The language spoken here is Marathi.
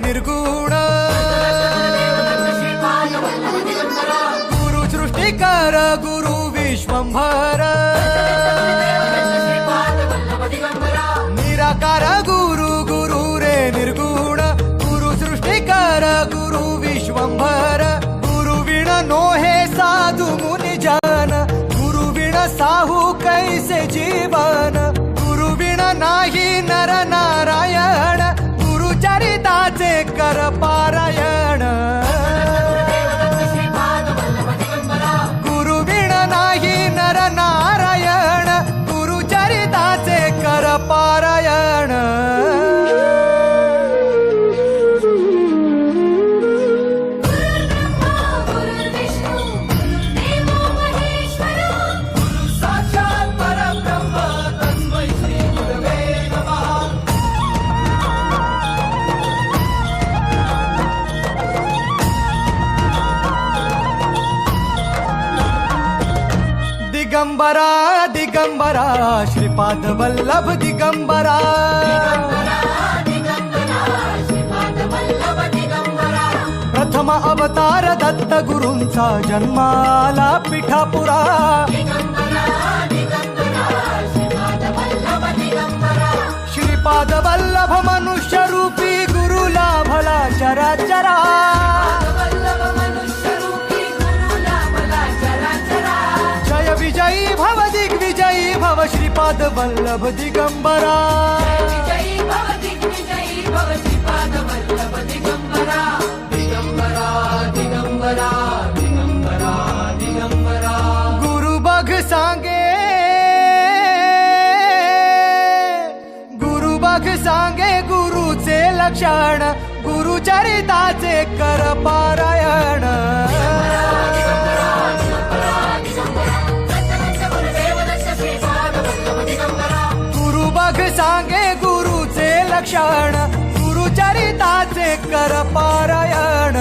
निर्गुण गुरु सृष्टिकर गुरु विश्वंभर निराकार गुरु गुरु रे निर्गुण गुरु सृष्टिकर गुरु विश्वंभर गुरु विण नोहे साधु मुनि जन गुरु विण साहू कैसे जीवन गुरु विण नाही नर नारायण गुरु चरिताचे कर पारायण गुरु विण नाही नर नारायण गुरु चरिताचे कर पारायण दिगंबरा दिगंबरा श्रीपाद वल्लभ दिगंबरा प्रथम अवतार दत्त गुरूंचा जन्माला पिठापुरा श्रीपाद वल्लभ मनुष्य रूपी गुरु लाभला चराचरा विजयी भव दिग्विजयी भव श्रीपाद वल्लभ दिगंबरा दिगंबरा दिगंबरा दिगंबरा दिगंबरा गुरु बघ सांगे गुरु बघ सांगे गुरुचे लक्षण गुरु चरिताचे कर पारायण सांगे गुरुचे लक्षण गुरु चरिताचे कर पारायण